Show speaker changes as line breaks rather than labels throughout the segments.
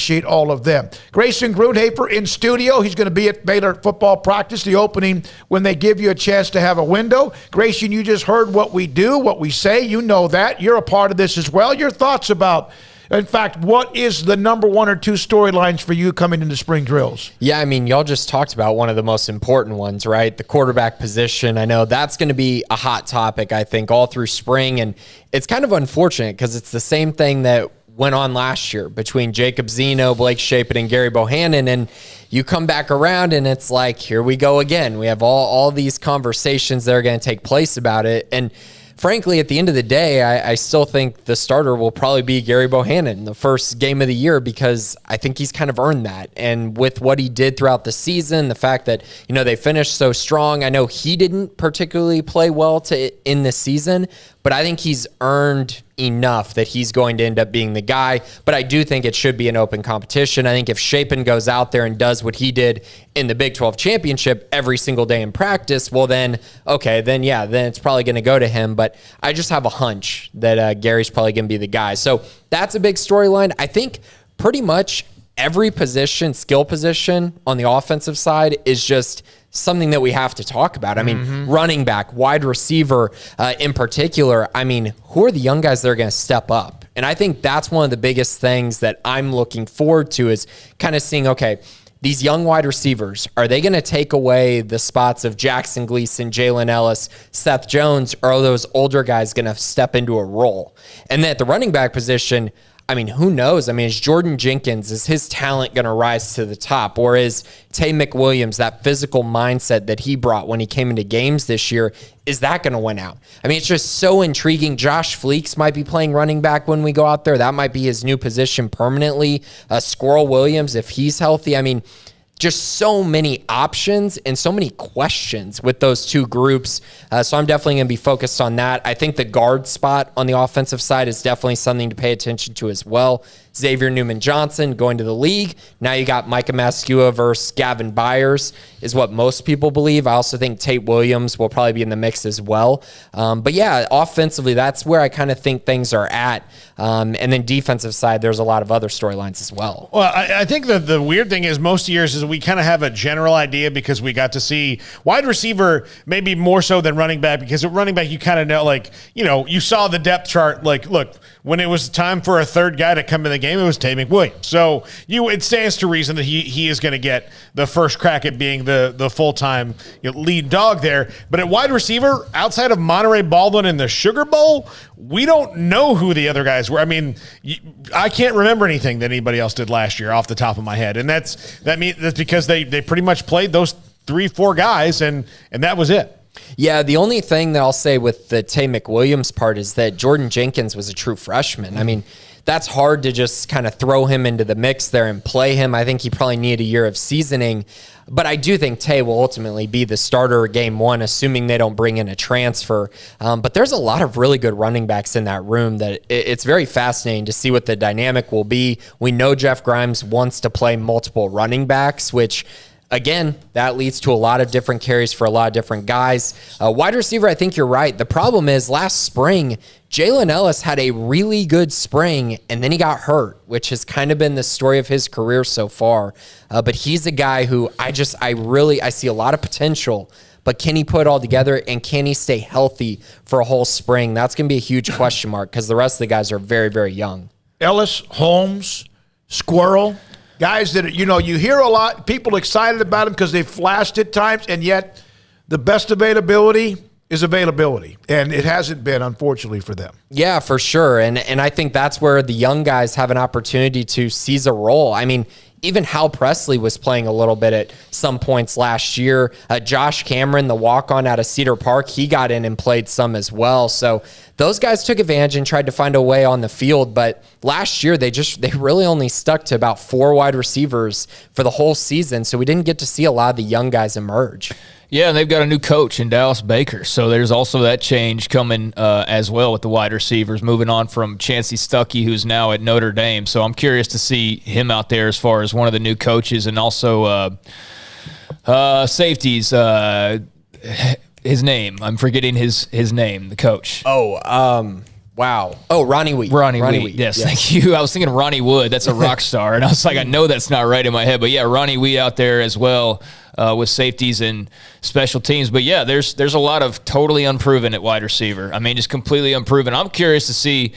appreciate all of them. Grayson Grunhafer in studio. He's going to be at Baylor football practice, the opening when they give you a chance to have a window. Grayson, you just heard what we do, what we say. You know that. You're a part of this as well. Your thoughts about, in fact, what is the number one or two storylines for you coming into spring drills?
Yeah, I mean, y'all just talked about one of the most important ones, right? The quarterback position. I know that's going to be a hot topic, I think, all through spring. And it's kind of unfortunate because it's the same thing that went on last year between Jacob Zeno, Blake Shapen, and Gerry Bohanon. And you come back around and it's like, here we go again. We have all these conversations that are going to take place about it. And frankly, at the end of the day, I still think the starter will probably be Gerry Bohanon in the first game of the year because I think he's kind of earned that. And with what he did throughout the season, the fact that, they finished so strong, I know he didn't particularly play well in this season, but I think he's earned enough that he's going to end up being the guy. But I do think it should be an open competition. I think if Shapen goes out there and does what he did in the Big 12 championship every single day in practice, well then it's probably going to go to him. But I just have a hunch that Gary's probably going to be the guy. So that's a big storyline. I think pretty much every skill position on the offensive side is just something that we have to talk about. I mean, running back, wide receiver in particular, who are the young guys that are going to step up? And I think that's one of the biggest things that I'm looking forward to is kind of seeing, okay, these young wide receivers, are they going to take away the spots of Jackson Gleason, Jalen Ellis, Seth Jones, or are those older guys going to step into a role? And then at the running back position, who knows? Is Jordan Jenkins, is his talent going to rise to the top? Or is Tay McWilliams, that physical mindset that he brought when he came into games this year, is that going to win out? It's just so intriguing. Josh Fleeks might be playing running back when we go out there. That might be his new position permanently. Squirrel Williams, if he's healthy. Just so many options and so many questions with those two groups. So I'm definitely going to be focused on that. I think the guard spot on the offensive side is definitely something to pay attention to as well. Xavier Newman-Johnson going to the league. Now you got Micah Mascua versus Gavin Byers is what most people believe. I also think Tate Williams will probably be in the mix as well. But yeah, offensively, that's where I kind of think things are at. And then defensive side, there's a lot of other storylines as well.
Well, I think that the weird thing is most years is we kind of have a general idea because we got to see wide receiver maybe more so than running back, because at running back you kind of know, you saw the depth chart. Look, when it was time for a third guy to come in the game, it was Tay McWilliams. So it stands to reason that he is going to get the first crack at being the full-time lead dog there. But at wide receiver, outside of Monterey Baldwin in the Sugar Bowl, we don't know who the other guys were. I can't remember anything that anybody else did last year off the top of my head. And that's because they pretty much played those 3-4 guys, and that was it.
Yeah, the only thing that I'll say with the Tay McWilliams part is that Jordan Jenkins was a true freshman. That's hard to just kind of throw him into the mix there and play him. I think he probably needed a year of seasoning. But I do think Tay will ultimately be the starter game one, assuming they don't bring in a transfer. But there's a lot of really good running backs in that room that it's very fascinating to see what the dynamic will be. We know Jeff Grimes wants to play multiple running backs, which again, that leads to a lot of different carries for a lot of different guys. Wide receiver, I think you're right. The problem is last spring, Jalen Ellis had a really good spring, and then he got hurt, which has kind of been the story of his career so far. But he's a guy who I see a lot of potential, but can he put it all together, and can he stay healthy for a whole spring? That's going to be a huge question mark because the rest of the guys are very, very young.
Ellis, Holmes, Squirrel, guys that, you hear a lot, people excited about them because they flashed at times, and yet the best availability is availability, and it hasn't been, unfortunately, for them.
Yeah, for sure, and I think that's where the young guys have an opportunity to seize a role. Even Hal Presley was playing a little bit at some points last year. Josh Cameron, the walk-on out of Cedar Park, he got in and played some as well. So those guys took advantage and tried to find a way on the field. But last year, they really only stuck to about 4 wide receivers for the whole season. So we didn't get to see a lot of the young guys emerge.
Yeah, and they've got a new coach in Dallas Baker, so there's also that change coming as well with the wide receivers, moving on from Chancey Stuckey, who's now at Notre Dame. So I'm curious to see him out there as far as one of the new coaches, and also safeties. His name, I'm forgetting his name, the coach.
Wow. Oh, Ronnie Wheat.
Ronnie Wheat. Yes, thank you. I was thinking Ronnie Wood. That's a rock star. And I was like, I know that's not right in my head. But, yeah, Ronnie Wheat out there as well with safeties and special teams. But, yeah, there's a lot of totally unproven at wide receiver. I mean, just completely unproven. I'm curious to see,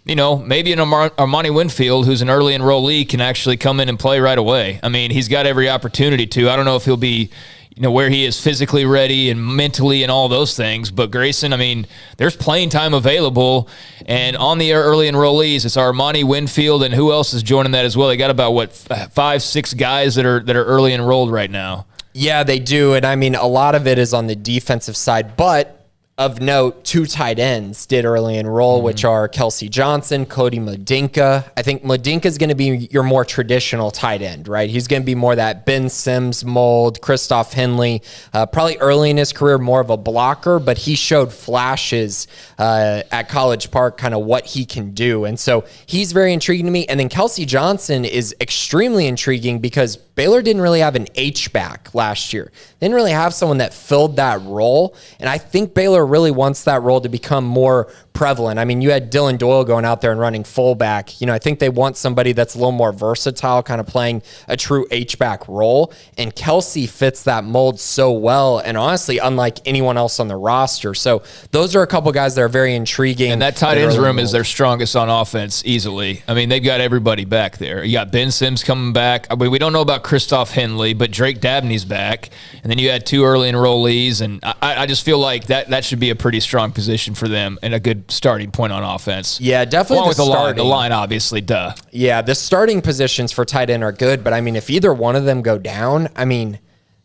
maybe an Armani Winfield, who's an early enrollee, can actually come in and play right away. I mean, he's got every opportunity to. I don't know if he'll be – where he is physically ready and mentally and all those things. But Grayson, I mean, there's playing time available. And on the early enrollees, it's Armani Winfield, and who else is joining that as well? They got about, 5, 6 guys that are early enrolled right now.
Yeah, they do. And I mean, a lot of it is on the defensive side. But of note, 2 tight ends did early enroll, which are Kelsey Johnson, Cody Mladinka. I think Mladinka is going to be your more traditional tight end, right? He's going to be more that Ben Sims mold, Christoph Henley, probably early in his career, more of a blocker, but he showed flashes at College Park, kind of what he can do. And so he's very intriguing to me. And then Kelsey Johnson is extremely intriguing because Baylor didn't really have an H-back last year. They didn't really have someone that filled that role. And I think Baylor really wants that role to become more prevalent. I mean, you had Dylan Doyle going out there and running fullback. I think they want somebody that's a little more versatile, kind of playing a true H-back role. And Kelsey fits that mold so well, and honestly, unlike anyone else on the roster. So those are a couple guys that are very intriguing.
And that tight ends room is their strongest on offense easily. I mean, they've got everybody back there. You got Ben Sims coming back. I mean, we don't know about Christoph Henley, but Drake Dabney's back. And then you had 2 early enrollees, and I just feel like that should be a pretty strong position for them and a good starting point on offense.
Yeah, definitely.
Along with the line, obviously, duh.
Yeah, the starting positions for tight end are good, but I mean, if either one of them go down, I mean,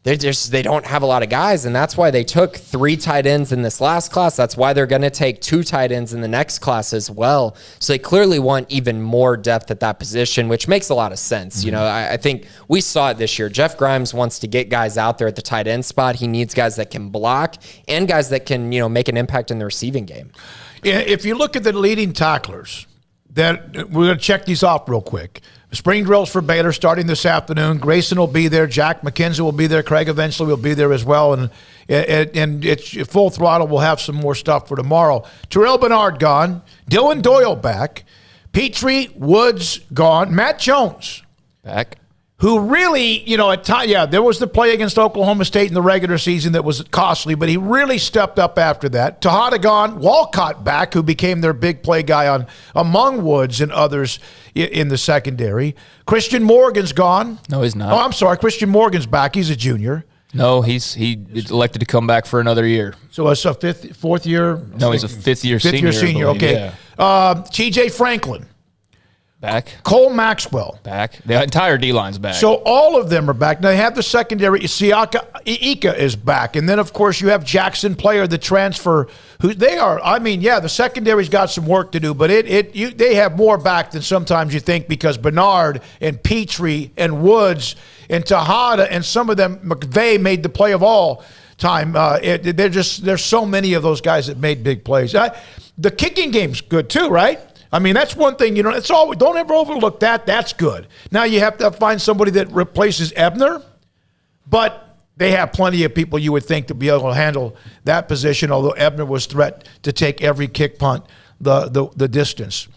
they don't have a lot of guys, and that's why they took 3 tight ends in this last class. That's why they're going to take 2 tight ends in the next class as well. So they clearly want even more depth at that position, which makes a lot of sense.
Mm-hmm.
I think we saw it this year. Jeff Grimes wants to get guys out there at the tight end spot. He needs guys that can block and guys that can, make an impact in the receiving game.
Yeah, if you look at the leading tacklers, that we're going to check these off real quick. Spring drills for Baylor starting this afternoon. Grayson will be there. Jack McKenzie will be there. Craig eventually will be there as well. And it's full throttle. We'll have some more stuff for tomorrow. Terrell Bernard gone. Dylan Doyle back. Petrie, Woods gone. Matt Jones
Back.
Who really, at time, there was the play against Oklahoma State in the regular season that was costly, but he really stepped up after that. Tejada gone, Walcott back, who became their big play guy among Woods and others in the secondary. Christian Morgan's gone.
No, he's not.
Oh, I'm sorry. Christian Morgan's back. He's a junior.
No, he elected to come back for another year.
So it's a fourth year?
No, he's a fifth-year senior.
Fifth-year senior, okay.
Yeah.
T.J. Franklin.
Back.
Cole Maxwell.
Back. The entire D-line's back.
So all of them are back. Now they have the secondary. Ika is back. And then, of course, you have Jackson Player, the transfer, who they are. I mean, the secondary's got some work to do, but they have more back than sometimes you think because Bernard and Petrie and Woods and Tejada and some of them, McVay made the play of all time. There's so many of those guys that made big plays. The kicking game's good too, right? I mean, that's one thing, it's all, don't ever overlook that. That's good. Now you have to find somebody that replaces Ebner, but they have plenty of people you would think to be able to handle that position, although Ebner was threat to take every kick punt the distance.